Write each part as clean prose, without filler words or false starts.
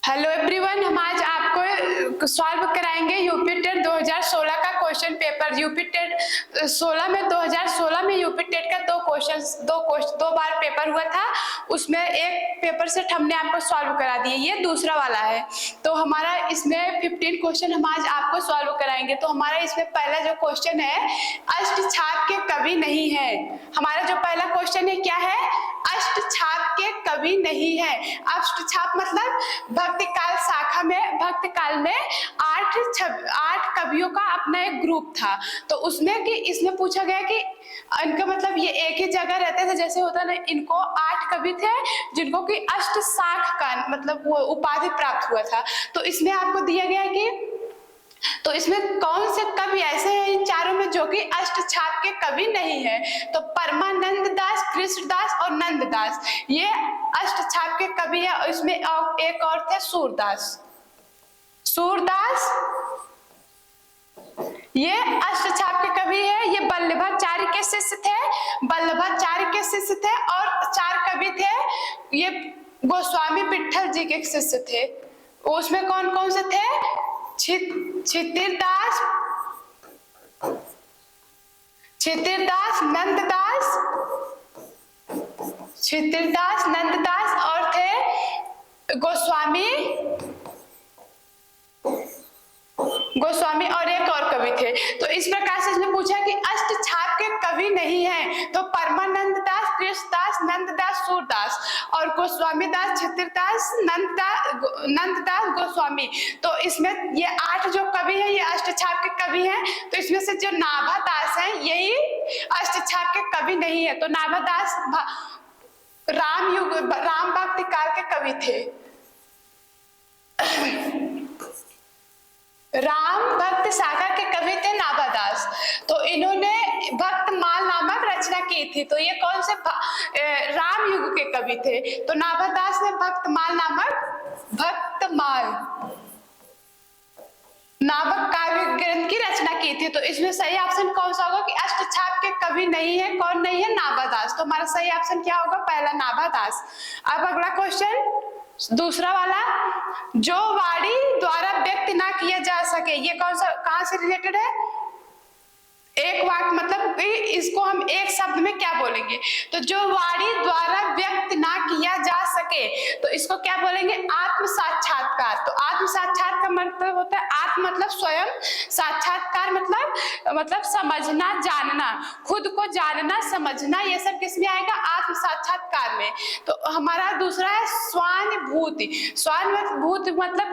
Hello everyone, हम आज आपको सॉल्व कराएंगे यूपी टेट 2016 का क्वेश्चन पेपर। यूपी टेट 16 में 2016 में यूपी टेट का दो बार पेपर हुआ था। उसमें एक पेपर सेट हमने आपको सॉल्व करा दिए, ये दूसरा वाला है। तो हमारा इसमें 15 क्वेश्चन हम आज आपको सॉल्व कराएंगे। तो हमारा इसमें पहला जो क्वेश्चन है, अष्टछाप के कवि नहीं है। हमारा जो पहला क्वेश्चन है क्या है? अष्टछाप के कवि नहीं है। अष्टछाप मतलब भक्ति काल शाखा में, भक्ति काल में आठ कवियों का अपना एक ग्रुप था। तो उसमें कि इसमें पूछा गया कि इनका मतलब ये एक ही जगह रहते थे, जैसे होता ना, इनको 8 कवि थे जिनको कि अष्ट शाख का मतलब वो उपाधि प्राप्त हुआ था। तो इसमें आपको दिया गया है कि तो इसमें कौन से कवि ऐसे हैं इन चारों में जो कि अष्टछाप के कवि नहीं है? तो परमानंद दास, कृष्णदास और नंददास, ये अष्टछाप के कवि है। और इसमें एक और थे सूरदास। सूरदास ये अष्टछाप के कवि है। ये वल्लभाचार्य के शिष्य थे, वल्लभाचार्य के शिष्य थे। और 4 कवि थे, ये गोस्वामी विट्ठल जी के शिष्य थे। उसमें कौन कौन से थे? क्षितिरदास, नंददास और थे गोस्वामी और एक और कवि थे। तो इस प्रकार से इसने पूछा कि अष्टछाप के कवि नहीं है। तो परमानंद दास, कृष्णदास, नंददास, सूरदास और गोस्वामी दास, क्षितिरदास, नंददास, गोस्वामी। तो इसमें ये 8 जो कवि हैं ये अष्टछाप के कवि हैं। तो इसमें से जो नाभादास हैं यही अष्टछाप के कवि नहीं है। तो नाभादास राम भक्ति काल के कवि थे। राम भक्त शाखा के कवि थे नाभादास। तो इन्होंने भक्तमाल नामक रचना की थी। तो ये कौन से राम युग के कवि थे? तो नाभादास ने भक्तमाल नामक काव्य ग्रंथ की रचना की थी। तो इसमें सही ऑप्शन कौन सा होगा कि अष्टछाप के कवि नहीं है? कौन नहीं है? नाभादास। तो हमारा सही ऑप्शन क्या होगा? पहला, नाभादास। अब अगला क्वेश्चन, दूसरा वाला, जो वाणी द्वारा व्यक्त ना किया जा सके, ये कौन सा, कहां से रिलेटेड है? एक वाक्य मतलब कि इसको हम एक शब्द में क्या बोलेंगे? तो जो वाणी द्वारा व्यक्त ना किया जा सके, तो इसको क्या बोलेंगे? आत्म साक्षात्कार। तो आत्म साक्षात्कार का मतलब होता है आत्म मतलब स्वयं, साक्षात्कार मतलब समझना, जानना, खुद को जानना, समझना। ये सब किस में आएगा? आत्म साक्षात्कार में। तो हमारा दूसरा है स्वानुभूति। स्वानुभूति मतलब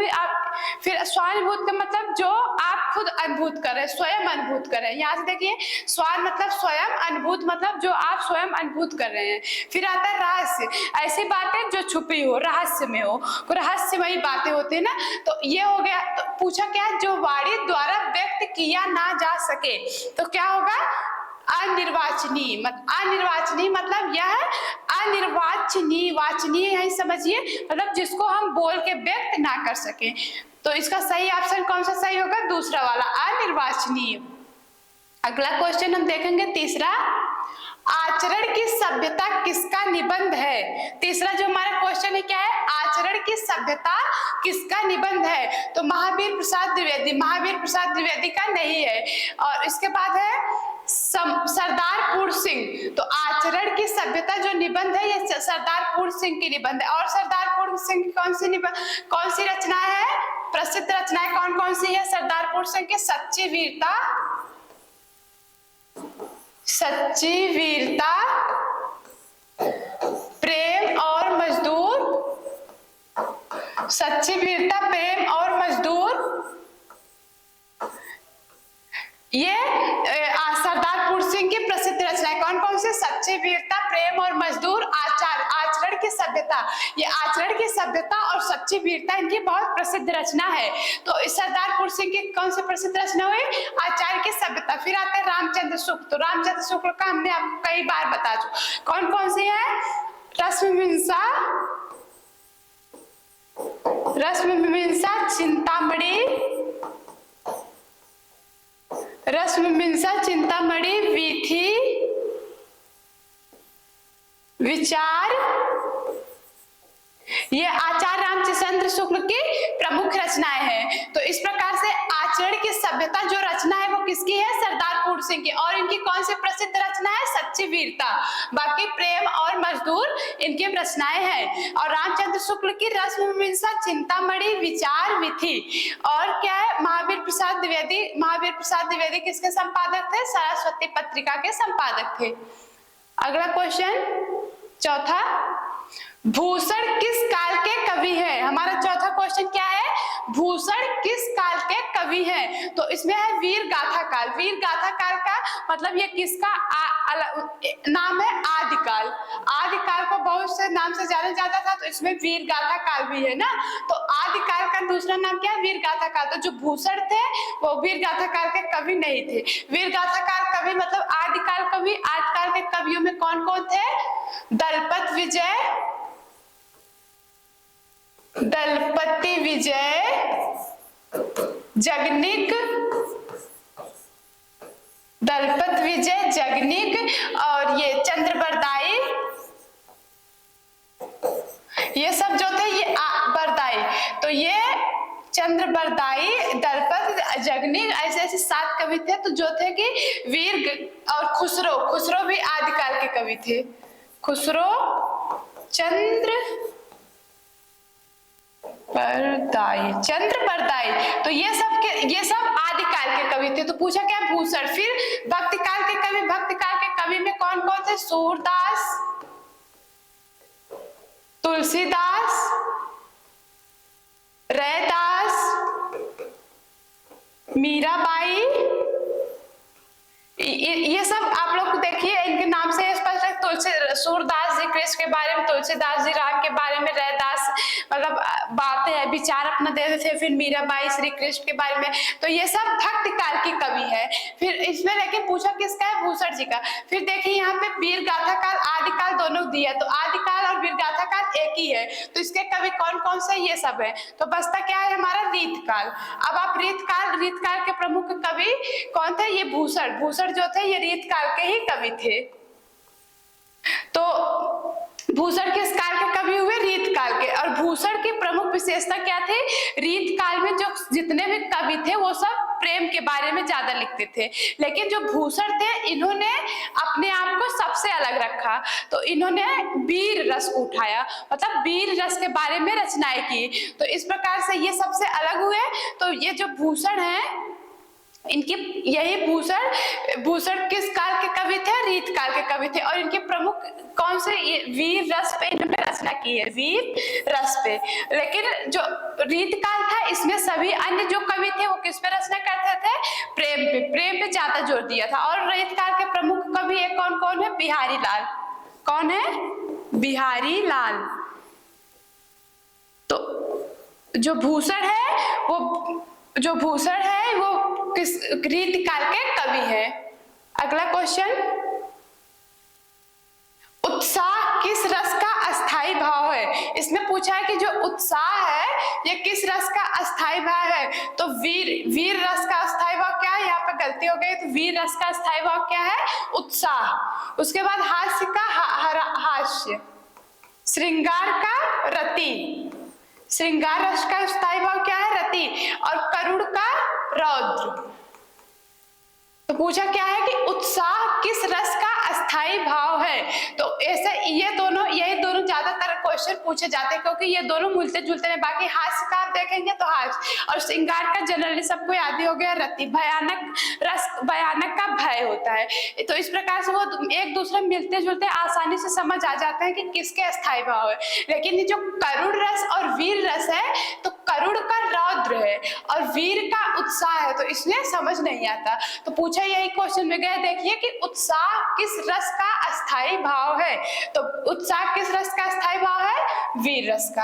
फिर स्वानुभूति का मतलब जो आप खुद अनुभूत करें, स्वयं अनुभूत करें। यहाँ से देखिए, स्वान मतलब स्वयं, अनुभूत मतलब जो आप स्वयं अनुभूत कर रहे हैं। फिर आता है रहस्य, ऐसी बातें जो छुपी हो, रहस्य में हो, रहस्यमयी बातें होती है ना। तो ये हो गया। तो पूछा क्या? जो वाणी द्वारा व्यक्त किया ना जा सके, तो क्या होगा? अनिर्वाचनीय। अनिर्वाचनीय मतलब यह अनिर्वाचनीय, वाचनीय है, समझिए, मतलब जिसको हम बोल के व्यक्त ना कर सके। तो इसका सही ऑप्शन कौन सा सही होगा? दूसरा वाला, अनिर्वाचनीय। अगला क्वेश्चन हम देखेंगे, तीसरा, आचरण की सभ्यता किसका निबंध है? तीसरा जो हमारा क्वेश्चन है क्या है? आचरण की सभ्यता किसका निबंध है? तो महावीर प्रसाद द्विवेदी का नहीं है। और इसके बाद है सरदारपुर सिंह। तो आचरण की सभ्यता जो निबंध है ये सरदारपुर सिंह की निबंध है। और सरदारपुर सिंह की कौन सी रचना है? प्रसिद्ध रचनाएं कौन कौन सी है सरदारपुर सिंह की? सच्ची वीरता, प्रेम और मजदूर, सच्ची वीरता, प्रेम और मजदूर। ये सरदारपुर सिंह की प्रसिद्ध रचनाएं कौन कौन सी? सच्ची वीरता, प्रेम और मजदूर, आचरण की सभ्यता। ये आचरण की सभ्यता और सच्ची वीरता इनकी बहुत प्रसिद्ध रचना है। तो इस सरदारपुर सिंह की कौन सी प्रसिद्ध रचना हुई? आचरण की सभ्यता। फिर आते हैं रामचंद्र शुक्ल। तो रामचंद्र शुक्ल का हमने आपको कई बार बता चुका। कौन कौन सी है? रश्मिमीमांसा, चिंतामणि, वीथी, विचार, ये आचार्य रामचंद्र शुक्ल की प्रमुख रचनाएं हैं। तो इस प्रकार से आचरण की सभ्यता जो रचना है वो किसकी है? सरदार पूर्ण सिंह की। और इनकी कौन सी प्रसिद्ध रचना है? सच्ची वीरता। बाकी प्रेम और मजदूर इनकी रचनाएं हैं। और रामचंद्र शुक्ल की रसमीमांसा, चिंतामणि, विचार विधि, और क्या है? महावीर प्रसाद द्विवेदी। महावीर प्रसाद द्विवेदी किसके संपादक थे? सरस्वती पत्रिका के संपादक थे। अगला क्वेश्चन, चौथा, भूषण किस काल के कवि हैं? हमारा चौथा क्वेश्चन क्या है? भूषण किस काल के कवि हैं? तो इसमें है वीर गाथा काल। वीर गाथा काल का मतलब ये किसका नाम है? आदिकाल। आदिकाल को बहुत से नाम से जाना जाता था, तो इसमें वीर गाथा काल भी है ना। तो आदिकाल का दूसरा नाम क्या है? वीर गाथा काल। तो जो भूषण थे वो वीर गाथा काल के कवि नहीं थे। वीर गाथा काल कवि मतलब आदिकाल कवि। आदिकाल के कवियों में कौन कौन थे? दलपत विजय, दलपति विजय, जगनिक, दलपत विजय, जगनिक, और ये चंद्रबरदाई, ये सब जो थे ये बरदाई। तो ये चंद्रबरदाई, दलपत, जगनिक, ऐसे ऐसे 7 कवि थे। तो जो थे कि वीर और खुसरो, खुसरो भी आदिकाल के कवि थे। खुसरो, चंद्रबरदाई, तो ये सब आदिकाल के कवि थे। तो पूछा क्या? भूषण। फिर भक्ति काल के कवि, भक्ति काल के कवि में कौन कौन थे? सूरदास, तुलसीदास, रैदास, मीराबाई, ये सब आप लोग देखिए इनके नाम से स्पष्ट है। सूरदास जी कृष्ण के बारे में, तुलसीदास जी राम के बारे में, रैदास मतलब बातें है, विचार अपना देते थे। फिर मीराबाई श्री कृष्ण के बारे में। तो ये सब भक्ति काल की कवि है। फिर इसमें लेकिन पूछा किसका है? भूषण जी का। फिर देखिए यहाँ पे वीर गाथा काल, आदिकाल दोनों दिया। तो आदिकाल और वीर गाथा काल एक ही है। तो इसके कवि कौन कौन से? ये सब है। तो बचता क्या है हमारा? रीतकाल। अब आप रीतकाल के प्रमुख कवि कौन थे? ये भूषण। भूषण जो थे ये रीतकाल के ही कवि थे। तो भूषण किस काल के कवि हुए? रीतकाल के। और भूषण की प्रमुख विशेषता क्या थी? रीतकाल में जो जितने भी कवि थे वो सब प्रेम के बारे में ज्यादा लिखते थे। लेकिन जो भूषण थे इन्होंने अपने आप को सबसे अलग रखा। तो इन्होंने वीर रस को उठाया, मतलब वीर रस के बारे में रचनाएं की। तो इस प्रकार से ये सबसे अलग हुए। तो ये जो भूषण है इनकी, यही भूषण किस काल के कवि थे? रीतकाल के कवि थे। और इनके प्रमुख कौन से? वीर रस पे इन्होंने रचना की है, वीर रस पे। लेकिन जो रीतकाल था इसमें सभी अन्य जो कवि थे वो किस पे रचना करते थे? प्रेम पे ज्यादा जोर दिया था। और रीतकाल के प्रमुख कवि कौन कौन है? बिहारी लाल। कौन है? बिहारी लाल। तो जो भूषण है वो किस रीतकाल के कवि है। अगला क्वेश्चन, उत्साह किस रस का अस्थाई भाव है? इसमें पूछा है कि जो उत्साह है ये किस रस का अस्थाई भाव है? तो वीर रस का अस्थाई भाव क्या है? यहाँ पे गलती हो गई। तो वीर रस का अस्थाई भाव क्या है? उत्साह। उसके बाद हास्य का हास्य, श्रृंगार का रति, श्रृंगार रस का स्थायी भाव क्या है? रति। और करुण का रौद्र। तो पूछा क्या है कि उत्साह किस रस का अस्थाई भाव है? तो ऐसे यही दोनों ज्यादातर क्वेश्चन पूछे जाते हैं क्योंकि ये दोनों मिलते जुलते हैं। बाकी हास्य का आप देखेंगे तो हास्य, और श्रृंगार का जनरली सबको याद ही हो गया रति। भयानक रस, भयानक का भय होता है। तो इस प्रकार से वो एक दूसरे मिलते जुलते आसानी से समझ आ जाते हैं कि किसके अस्थाई भाव है। लेकिन ये जो करुण रस और वीर रस है, तो करुण का रौद्र है और वीर का उत्साह है, तो इसलिए समझ नहीं आता। तो पूछा यही क्वेश्चन में गए, देखिए कि उत्साह किस रस का अस्थाई भाव है? तो उत्साह किस रस का अस्थाई भाव है? वीर रस का।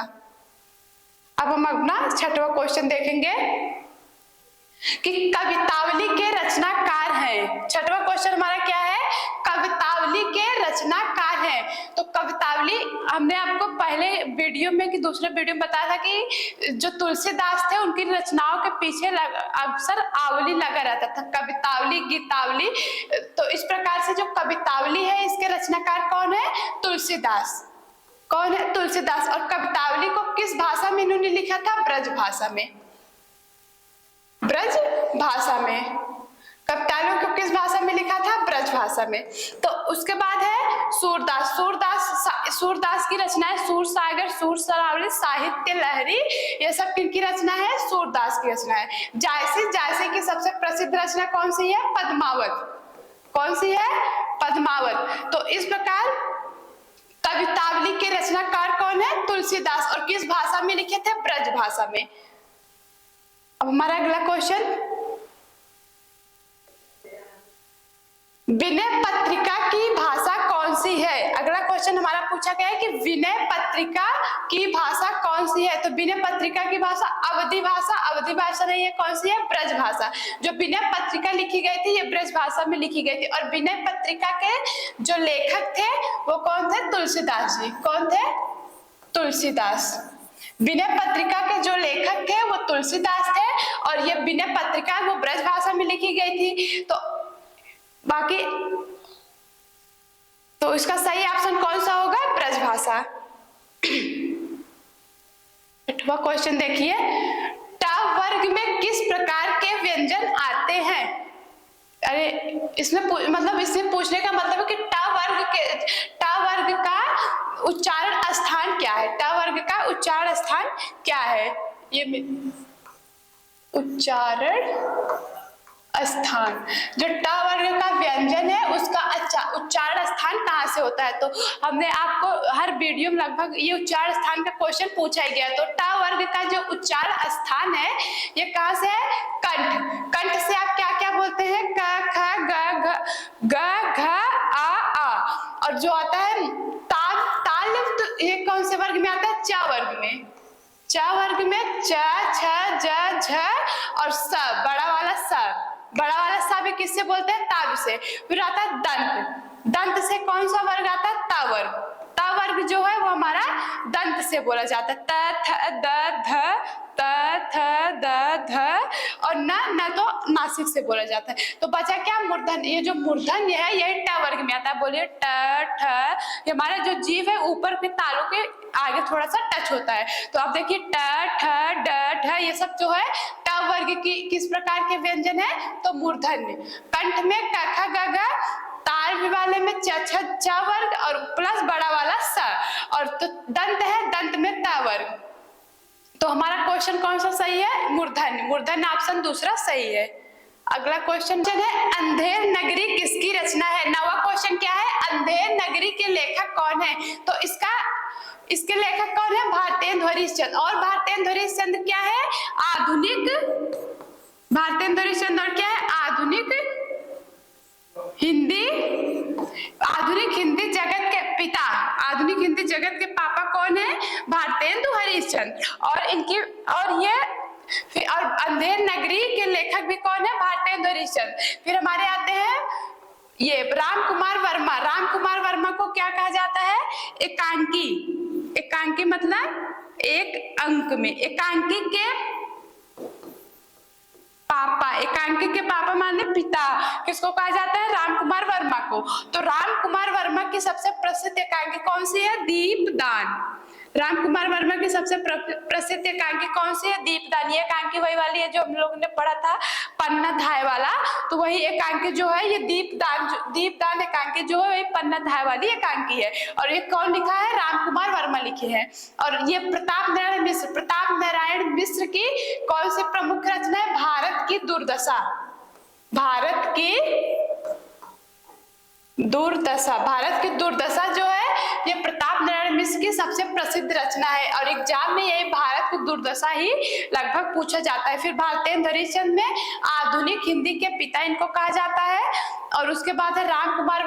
अब हम अपना 6वां क्वेश्चन देखेंगे कि कवितावली के रचनाकार हैं। 6वां क्वेश्चन हमारा क्या है? कवितावली के रचनाकार हैं। तो कवितावली हमने आपको पहले वीडियो में कि दूसरे वीडियो में बताया था कि जो तुलसीदास थे उनकी रचनाओं के पीछे अक्सर आवली लगा रहता था, कवितावली, गीतावली। तो इस प्रकार से जो कवितावली है इसके रचनाकार कौन है? तुलसीदास। कौन है? तुलसीदास। और कवितावली को किस भाषा में इन्होंने लिखा था? ब्रज भाषा में। ब्रज भाषा में। कवितावली को किस भाषा में लिखा था? ब्रज भाषा में। तो उसके बाद है सूरदास। सूरदास की रचना है सूर सागर, सूर सरावली, साहित्य लहरी, ये सब किनकी रचना है? सूरदास की रचना है। जायसी की सबसे प्रसिद्ध रचना कौन सी है? पद्मावत। कौन सी है? पद्मावत। तो इस प्रकार कवितावली के रचनाकार कौन है? तुलसीदास। और किस भाषा में लिखे थे? ब्रज भाषा में। अब हमारा अगला क्वेश्चन, विनय पत्रिका की भाषा कौन सी है? अगला क्वेश्चन हमारा पूछा गया है कि विनय पत्रिका की भाषा कौन सी है? तो विनय पत्रिका की भाषा अवधी भाषा। अवधी भाषा नहीं है, कौन सी है? ब्रज भाषा। जो विनय पत्रिका लिखी गई थी ये ब्रज भाषा में लिखी गई थी। और विनय पत्रिका के जो लेखक थे वो कौन थे? तुलसीदास जी। कौन थे? तुलसीदास। विनय पत्रिका के जो लेखक थे वो तुलसीदास थे और ये विनय पत्रिका वो ब्रज भाषा में लिखी गई थी। तो बाकी तो इसका सही ऑप्शन कौन सा होगा? ब्रज भाषा। 8वां क्वेश्चन देखिए, ट वर्ग में किस प्रकार के व्यंजन आते हैं? अरे इसमें मतलब इससे पूछने का मतलब है कि ट वर्ग का उच्चारण स्थान क्या है? ट वर्ग का उच्चारण स्थान क्या है? ये उच्चारण स्थान, जो ट वर्ग का व्यंजन है उसका उच्चारण स्थान कहाँ से होता है? तो हमने आपको हर वीडियो में लगभग ये उच्चारण स्थान का क्वेश्चन पूछा ही गया। तो ट वर्ग का जो उच्चारण स्थान है ये कहाँ से है? कंठ। कंठ से आप क्या क्या बोलते हैं? क ख ग घ आ। और जो आता है ताल, तो ये कौन से वर्ग में आता है? च वर्ग में। च वर्ग में च छ ज झ और स, बड़ा वाला स। बड़ा वाला सा भी किससे बोलते हैं? तालु से। फिर आता है दंत। दंत से कौन सा वर्ग आता है? त वर्ग। त वर्ग जो है वो हमारा दंत से बोला जाता है। त थ द ध त थ द ध और न तो नासिक से बोला जाता है। तो बचा क्या? मूर्धन। ये जो मूर्धन है ये ट वर्ग में आता है। बोलिए ट ठ। ये हमारा जो जीव है ऊपर के तालु के आगे थोड़ा सा टच होता है। तो आप देखिए ट ठ ड ठ ये सब जो है ट वर्ग की किस प्रकार के व्यंजन है? तो मूर्धन्य। कंठ में क ख ग घ, ताल वाले में च छ च वर्ग और प्लस बड़ा वाला स। और तो दंत है, दंत में त वर्ग। तो हमारा क्वेश्चन कौन सा सही है? मूर्धन्य। मूर्धन्य ऑप्शन दूसरा सही है। अगला क्वेश्चन है, अंधेर नगरी किसकी रचना है? 9वां क्वेश्चन क्या है? अंधेर नगरी के लेखक कौन है? तो इसके लेखक कौन है? भारतेंदु हरिश्चंद्र। और भारतेंदु हरिश्चंद्र क्या है? आधुनिक। भारतेंदु हरिश्चंद्र क्या है? आधुनिक हिंदी जगत के पिता। आधुनिक हिंदी जगत के पापा कौन है? भारतेंदु हरिश्चंद्र। और अंधेर नगरी के लेखक भी कौन है? भारतेंदु हरिश्चंद्र। फिर हमारे आते हैं ये राम कुमार वर्मा। राम कुमार वर्मा को क्या कहा जाता है? एकांकी। एकांकी मतलब एक अंक में। एकांकी के पापा। एकांकी के पापा माने पिता। किसको कहा जाता है? राम कुमार वर्मा को। तो राम कुमार वर्मा की सबसे प्रसिद्ध एकांकी कौन सी है? दीपदान। राम कुमार वर्मा की सबसे प्रसिद्ध एकांकी कौन सी है? दीपदान। ये एकांकी वही वाली है जो हम लोगों ने पढ़ा था, पन्ना धाय वाला। तो वही एकांकी जो है ये दीपदान एकांकी जो है वही पन्ना धाय वाली एकांकी है। और ये कौन लिखा है? राम कुमार वर्मा लिखे हैं। और ये प्रताप नारायण मिश्र की कौन सी प्रमुख रचना है? भारत की दुर्दशा। भारत की दुर्दशा जो है ये प्रताप नारायण मिश्र की सबसे प्रसिद्ध रचना है। और एग्जाम में यही भारत की दुर्दशा ही लगभग पूछा जाता है। फिर भारतेंदु हरिश्चंद्र में आधुनिक हिंदी के पिता इनको कहा जाता है। और उसके बाद है राम कुमार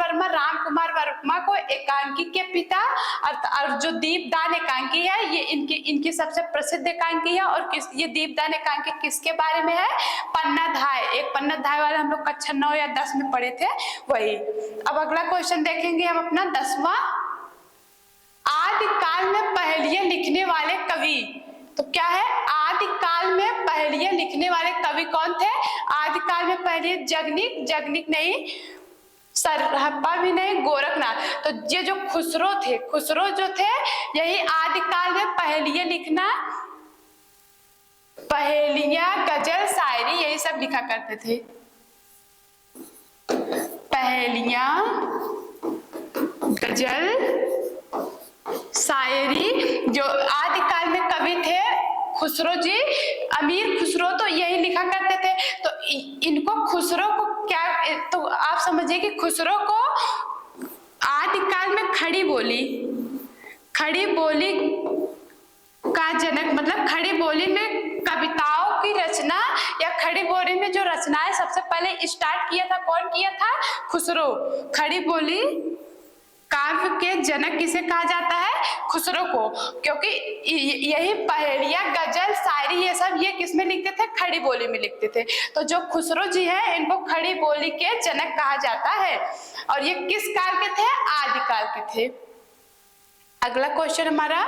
वर्मा को एकांकी के पिता। और जो दीपदान एकांकी है ये इनकी सबसे प्रसिद्ध एकांकी है। और ये दीपदान एकांकी किसके बारे में है? पन्ना धाय। एक पन्ना धाय वाला हम लोग कक्षा 9 या 10 में पढ़े थे वही। अब अगला क्वेश्चन देखेंगे हम अपना 10वां। आदिकाल में पहेलियां लिखने वाले कवि। तो क्या है? आदिकाल में पहेलियां लिखने वाले कवि कौन थे? आदिकाल में पहेलियां जगनिक नहीं, सरहप्पा भी नहीं, गोरखनाथ। तो ये जो खुसरो थे, खुसरो जो थे यही आदिकाल में पहेलियां लिखना, पहेलियां, गजल, शायरी यही सब लिखा करते थे। पहेलियां, गजल, शायरी। जो आदिकाल में कवि थे खुसरो जी, अमीर खुसरो, तो यही लिखा करते थे। तो इनको खुसरो को क्या, तो आप समझिए कि खुसरो को आदिकाल में खड़ी बोली, खड़ी बोली का जनक, मतलब खड़ी बोली में कविताओं की रचना या खड़ी बोली में जो रचनाएं सबसे पहले स्टार्ट किया था, कौन किया था? खुसरो। खड़ी बोली काव्य के जनक किसे कहा जाता है? खुसरो को, क्योंकि यही पहेलियां, गजल, शायरी ये सब ये किस में लिखते थे? खड़ी बोली में लिखते थे। तो जो खुसरो जी है इनको खड़ी बोली के जनक कहा जाता है। और ये किस काल के थे? आदिकाल के थे। अगला क्वेश्चन हमारा,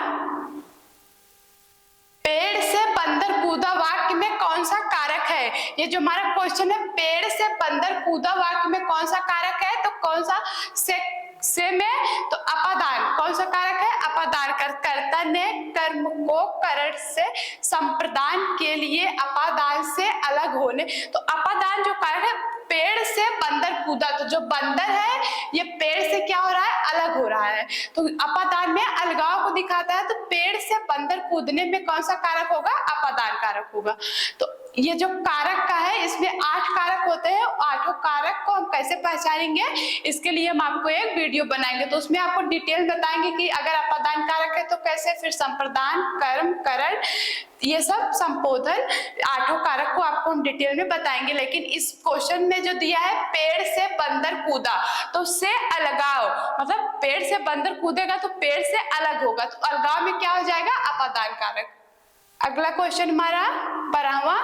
पेड़ से बंदर कूदा वाक्य में कौन सा कारक है? ये जो हमारा क्वेश्चन है, पेड़ से बंदर कूदा वाक्य में कौन सा कारक है? तो कौन सा? से में तो अपादान। कौन सा कारक है? अपादान। कर्ता ने कर्म को करण से संप्रदान के लिए अपादान से अलग होने, तो अपादान जो कारक है, पेड़ से बंदर कूदा, तो जो बंदर है ये पेड़ से क्या हो रहा है? अलग हो रहा है। तो अपादान में अलगाव को दिखाता है। तो पेड़ से बंदर कूदने में कौन सा कारक होगा? अपादान कारक होगा। तो ये जो कारक का है इसमें 8 कारक होते हैं। 8 कारक को हम कैसे पहचानेंगे, इसके लिए हम आपको एक वीडियो बनाएंगे। तो उसमें आपको डिटेल बताएंगे कि अगर अपादान कारक है तो कैसे, फिर संप्रदान, कर्म, करण, ये सब संबोधन, 8 कारक को आपको हम डिटेल में बताएंगे। लेकिन इस क्वेश्चन में जो दिया है पेड़ से बंदर कूदा, तो से अलगाव, मतलब पेड़ से बंदर कूदेगा तो पेड़ से अलग होगा, तो अलगाव में क्या हो जाएगा? अपादान कारक। अगला क्वेश्चन हमारा 12वां,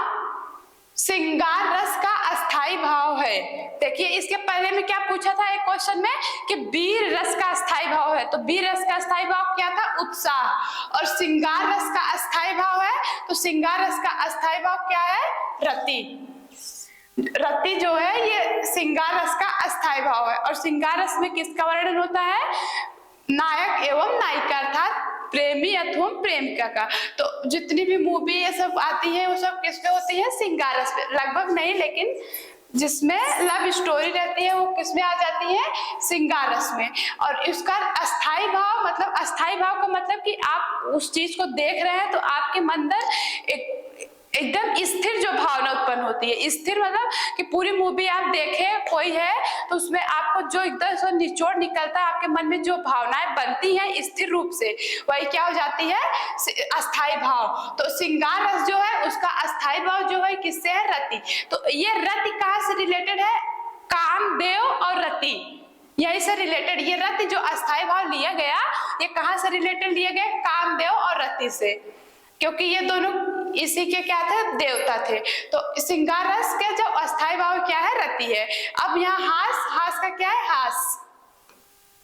श्रृंगार रस का अस्थाई भाव है। देखिए इसके पहले में क्या पूछा था एक क्वेश्चन में कि वीर रस का अस्थाई भाव है। तो वीर रस का अस्थाई भाव क्या था? उत्साह। और श्रृंगार रस का अस्थाई भाव है, तो श्रृंगार रस का अस्थाई भाव क्या है? रति। रति जो है ये श्रृंगार रस का अस्थाई भाव है। और श्रृंगार रस में किसका वर्णन होता है? नायक एवं नायिका, अर्थात प्रेमी अथवा प्रेमिका का। तो जितनी भी मूवी ये सब आती है वो सब किस पे होती है? श्रृंगार रस पे। लगभग नहीं, लेकिन जिसमें लव स्टोरी रहती है वो किसमें आ जाती है? श्रृंगार रस में। और इसका अस्थाई भाव, मतलब अस्थाई भाव का मतलब कि आप उस चीज को देख रहे हैं तो आपके अंदर एकदम स्थिर जो भावना उत्पन्न होती है। स्थिर मतलब कि पूरी मूवी आप देखें कोई है तो उसमें आपको जो एकदम से निचोड़ निकलता है, आपके मन में जो भावनाएं बनती हैं स्थिर रूप से, वही क्या हो जाती है? अस्थाई भाव। तो श्रृंगार रस जो है उसका अस्थाई भाव जो है किससे है? रति। तो ये रति कहाँ से रिलेटेड है? कामदेव और रति, यही से रिलेटेड। ये रति जो अस्थाई भाव लिया गया ये कहाँ से रिलेटेड लिया गया? कामदेव और रति से, क्योंकि ये दोनों इसी के क्या थे? देवता थे। तो श्रृंगार रस के जो अस्थाई भाव क्या है? रति है। अब यहाँ हास, हास का क्या है? हास।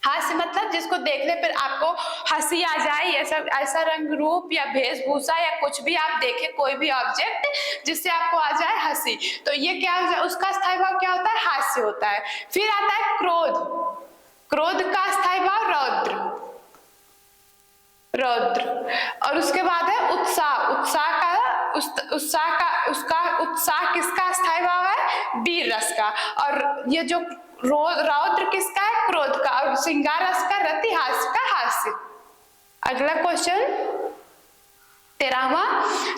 हास्य मतलब जिसको देखने पर आपको हंसी आ जाए, ये सब ऐसा रंग रूप या वेशभूषा या कुछ भी आप देखें, कोई भी ऑब्जेक्ट जिससे आपको आ जाए हंसी, तो ये क्या हो जाए? उसका अस्थाई भाव क्या होता है? हास्य होता है। फिर आता है क्रोध। क्रोध का अस्थाई भाव रौद्र, रौद्र। और उसके बाद है उत्साह। उत्साह किसका अस्थाई भाव है? वीर रस का। और ये जो रौद्र किसका है? क्रोध का। और श्रृंगार रस का रति, हास्य का हास्य। अगला क्वेश्चन 13वां,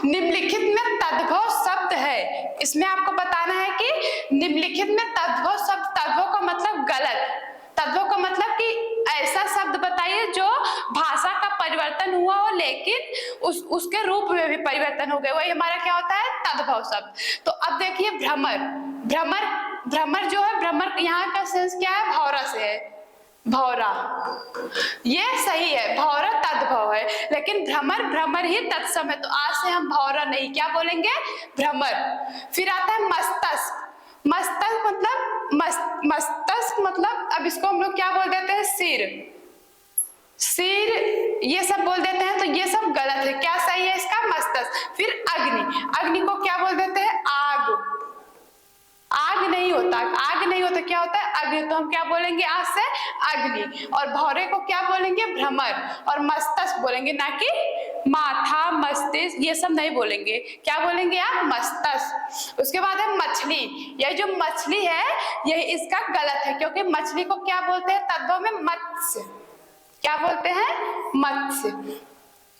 निम्नलिखित में तद्भव शब्द है। इसमें आपको बताना है कि निम्नलिखित में तद्भव शब्द, तद्भव का मतलब गलत, तद्भव का मतलब कि ऐसा शब्द बताइए जो भाषा का परिवर्तन हुआ हो लेकिन उसके रूप में भी परिवर्तन हो गए, वही हमारा क्या होता है? तद्भव शब्द। तो अब देखिए भ्रमर, भ्रमर, भ्रमर जो है, भ्रमर यहाँ का सेंस क्या है? भौरा से है, भौरा। ये सही है, भौरा तद्भव है, लेकिन भ्रमर, भ्रमर ही तत्सम है। तो आज से हम भौरा नहीं, क्या बोलेंगे? भ्रमर। फिर आता है मस्तक। मस्तक मतलब मस्तक मतलब अब इसको हम लोग क्या बोल देते हैं? सिर, सिर, ये सब बोल देते हैं। तो ये सब गलत है। क्या सही है इसका? मस्तक। फिर अग्नि, अग्नि को क्या बोल देते हैं? आग। आग नहीं होता, आग, आग नहीं होता क्या होता है अग्नि, तो हम क्या बोलेंगे आज से अग्नि। और भौरे को क्या बोलेंगे भ्रमर, और मस्तक बोलेंगे, ना कि माथा मस्तिष्क ये सब नहीं बोलेंगे, क्या बोलेंगे आप मस्तक। उसके बाद है मछली, यह जो मछली है यह इसका गलत है, क्योंकि मछली को क्या बोलते हैं तद्भव में मत्स्य, क्या बोलते हैं मत्स्य।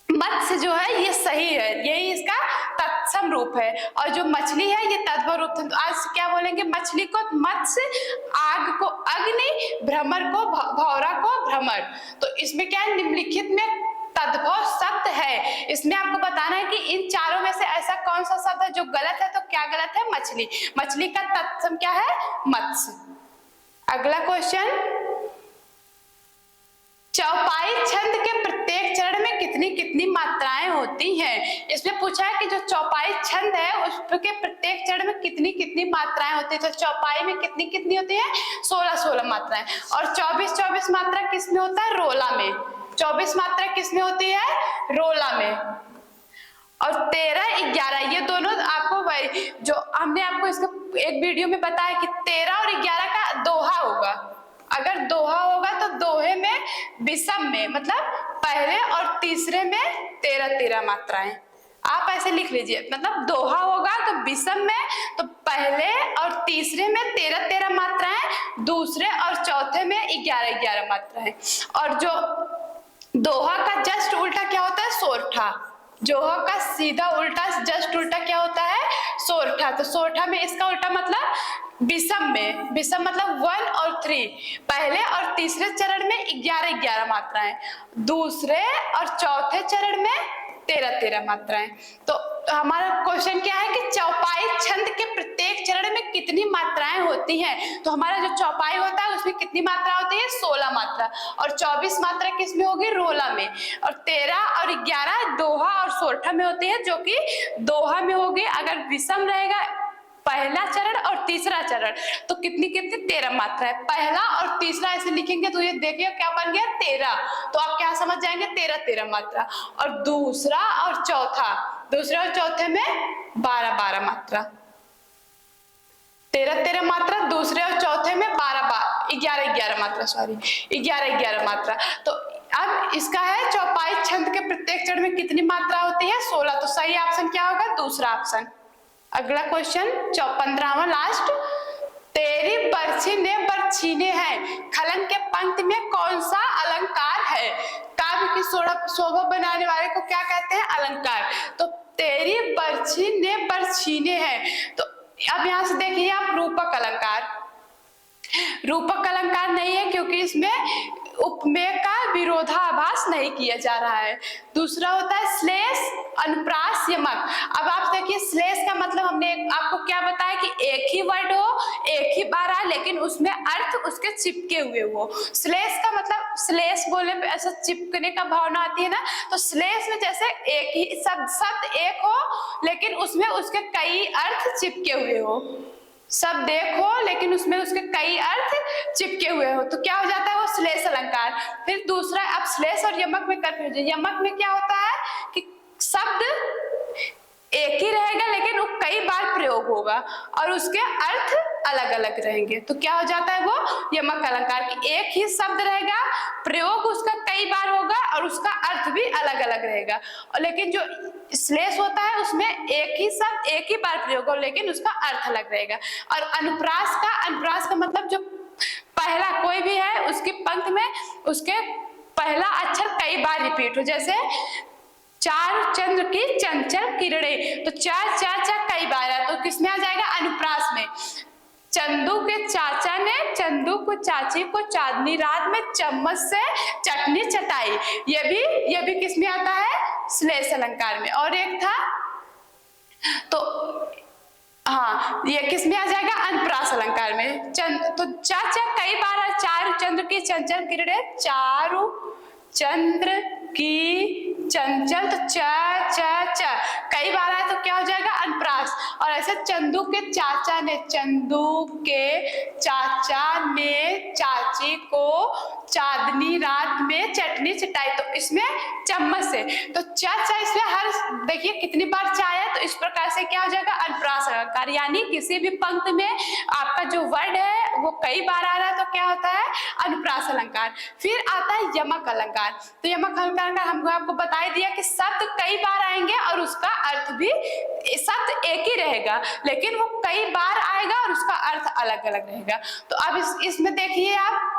मत्स्य जो है ये सही है, यही इसका तत्सम रूप है, और जो मछली है ये तद्भव रूप है। तो आज क्या बोलेंगे मछली को मत्स्य, आग को अग्नि, भ्रमर को भौरा को भ्रमर। तो इसमें क्या है निम्नलिखित में तद्भव शब्द है, इसमें आपको बताना है कि इन चारों में से ऐसा कौन सा शब्द है जो गलत है, तो क्या गलत है मछली, मछली का तत्सम क्या है मत्स्य। अगला क्वेश्चन, चौपाई छंद के प्रत्येक चरण में कितनी कितनी मात्राएं होती हैं। इसमें पूछा है कि जो चौपाई छंद है उसके प्रत्येक चरण में कितनी कितनी मात्राएं होती है। तो चौपाई में कितनी कितनी होती है 16 मात्राएं, और 24 मात्रा किसमें होता है रोला में, 24 मात्रा किसमें होती है रोला में, और 13-11 ये दोनों आपको वही जो हमने आपको इसका एक वीडियो में बताया कि 13 और 11 का दोहा होगा। अगर दोहा होगा तो दोहे में विषम में मतलब पहले और तीसरे में 13 मात्राएं, आप ऐसे लिख लीजिए, मतलब दोहा होगा तो विषम में तो पहले और तीसरे में 13 मात्राएं, दूसरे और चौथे में 11 मात्राएं। और जो दोहा का जस्ट उल्टा क्या होता है सोरठा, दोहा का सीधा उल्टा जस्ट उल्टा क्या होता है सोरठा। तो सोरठा में इसका उल्टा मतलब विषम में, विषम मतलब 1 और 3, पहले और तीसरे चरण में 11 मात्राएं, दूसरे और चौथे चरण में 13 मात्राएं। तो हमारा क्वेश्चन क्या है कि चौपाई छंद के प्रत्येक चरण में कितनी मात्राएं होती हैं। तो हमारा जो चौपाई होता है उसमें कितनी मात्रा होती है 16 मात्रा, और 24 मात्रा किसमें होगी रोला में, और 13 और 11 दोहा और सोरठा में होती है, जो कि दोहा में होगी अगर विषम रहेगा पहला चरण और तीसरा चरण तो कितनी कितनी 13 मात्रा है। पहला और तीसरा ऐसे लिखेंगे तो ये देखिए क्या बन गया 13, तो आप क्या समझ जाएंगे 13 मात्रा, और दूसरा और चौथा, दूसरे और चौथे में 12 मात्रा, 13 मात्रा, दूसरे और चौथे में 11 मात्रा, सॉरी 11 मात्रा। तो अब इसका है चौपाई छंद के प्रत्येक चरण में कितनी मात्रा होती है 16, तो सही ऑप्शन क्या होगा दूसरा ऑप्शन। अगला क्वेश्चन 15वां लास्ट, तेरी बरछी ने बरछीने हैं खलन के पंक्ति में कौन सा अलंकार है। काव्य की शोभा बनाने वाले को क्या कहते हैं अलंकार। तो तेरी बरछी ने बरछीने हैं, तो अब यहां से देखिए आप रूपक अलंकार, रूपक अलंकार नहीं है क्योंकि इसमें उपमेय का विरोधाभास नहीं किया जा रहा है। दूसरा होता है श्लेष अनुप्रास यमक। अब आप देखिए श्लेष का मतलब हमने आपको क्या बताया कि एक ही वर्ड हो एक ही बार आए लेकिन उसमें अर्थ उसके चिपके हुए हो। श्लेष का मतलब श्लेष बोलने पे ऐसा चिपकने का भावना आती है ना, तो श्लेष में जैसे एक ही शब्द एक हो लेकिन उसमें उसके कई अर्थ चिपके हुए हो, शब्द एक हो लेकिन उसमें उसके कई अर्थ चिपके हुए हो, तो क्या हो जाता है वो श्लेष अलंकार। फिर दूसरा आप श्लेष और यमक में कंफ्यूजन, यमक में क्या होता है कि शब्द एक ही रहेगा लेकिन वो कई बार प्रयोग होगा और उसके अर्थ अलग अलग रहेंगे, तो क्या हो जाता है वो यमक अलंकार की एक ही शब्द रहेगा, प्रयोग उसका कई बार होगा और उसका अर्थ भी अलग अलग रहेगा। और लेकिन जो श्लेष होता है उसमें एक ही शब्द एक ही बार प्रयोग हो लेकिन उसका अर्थ अलग रहेगा। और अनुप्रास का मतलब जो पहला कोई भी है उसकी पंक्ति में उसके पहला अक्षर कई बार रिपीट हो, जैसे चार चंद्र की चंचल किरणें, तो चार कई बार है तो किसमें आ जाएगा अनुप्रास में। चंदू के चाचा ने चंदू को चाची को चांदनी रात में चम्मच से चटनी चटाई, ये भी किसमें आता है श्लेष अलंकार में। और एक था तो हाँ ये किसमें आ जाएगा अनुप्रास अलंकार में। तो चाचा कई बार है, चार चंद्र की चंचल किरणें, चारू चंद्र की चंचल, तो चा कई बार है तो क्या हो जाएगा अनुप्रास। और ऐसे चंदू के चाचा ने, चंदू के चाचा ने चाची को चांदनी रात में चटनी चटाई, तो इसमें चम्मच से, तो चाचा इसमें हर, देखिए कितनी बार चा है, तो इस प्रकार से क्या हो जाएगा, अनुप्रास अलंकार, यानी किसी भी पंक्ति में आपका जो वर्ड है वो कई बार आ रहा है तो क्या होता है, अनुप्रास अलंकार। फिर आता है यमक अलंकार। तो यमक अलंकार का हमको आपको बता ही दिया कि शब्द कई बार आएंगे और उसका अर्थ भी, शब्द एक ही रहेगा लेकिन वो कई बार आएगा और उसका अर्थ अलग अलग रहेगा। तो अब इसमें देखिए आप,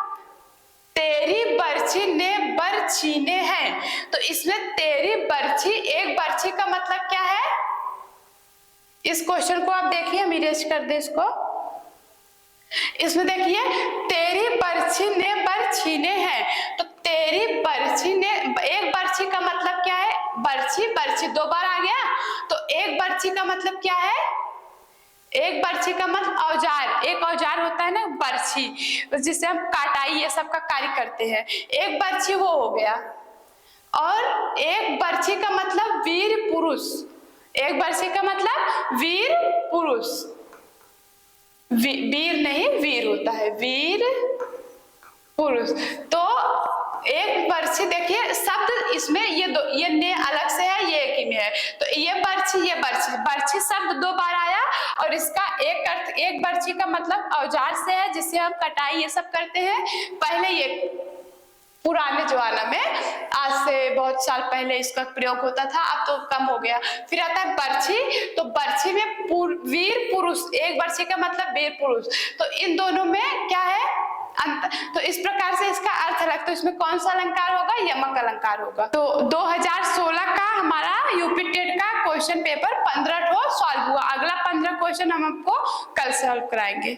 तेरी बरछी ने बर छीने हैं, तो इसमें तेरी बरछी, एक बरछी का मतलब क्या है, इस क्वेश्चन को आप देखिए, हम इरेज कर दे इसको। इसमें देखिए तेरी बरछी ने बर छीने हैं, तो तेरी बरछी ने, एक बरछी का मतलब क्या है, बरछी, बरछी दो बार आ गया, तो एक बरछी का मतलब क्या है, एक बरछी का मतलब औजार, एक औजार होता है ना बरछी, जिससे हम काटाई ये सब का कार्य करते हैं, एक बरछी वो हो गया। और एक बरछी का मतलब वीर पुरुष, एक बरछी का मतलब वीर पुरुष, वीर नहीं वीर होता है, वीर पुरुष। तो एक बरछी, देखिए शब्द इसमें ये दो, ये ने अलग से है, ये एक ही में है, तो ये बरछी, ये बरछी, बरछी शब्द दो बार आया और इसका एक अर्थ, एक बरछी का मतलब औजार से है जिससे हम कटाई ये सब करते हैं। पहले ये पुराने जमाना में, आज से बहुत साल पहले इसका प्रयोग होता था, अब तो कम हो गया। फिर आता है बरछी, तो बरछी में वीर पुरुष, एक बरछी का मतलब वीर पुरुष, तो इन दोनों में क्या है अंतर, तो इस प्रकार से इसका अर्थ अलग, तो इसमें कौन सा अलंकार होगा, यमक अलंकार होगा। तो 2016 का हमारा यूपी टेट का क्वेश्चन पेपर 15 सॉल्व हुआ। अगला 15 क्वेश्चन हम आपको कल सॉल्व कराएंगे।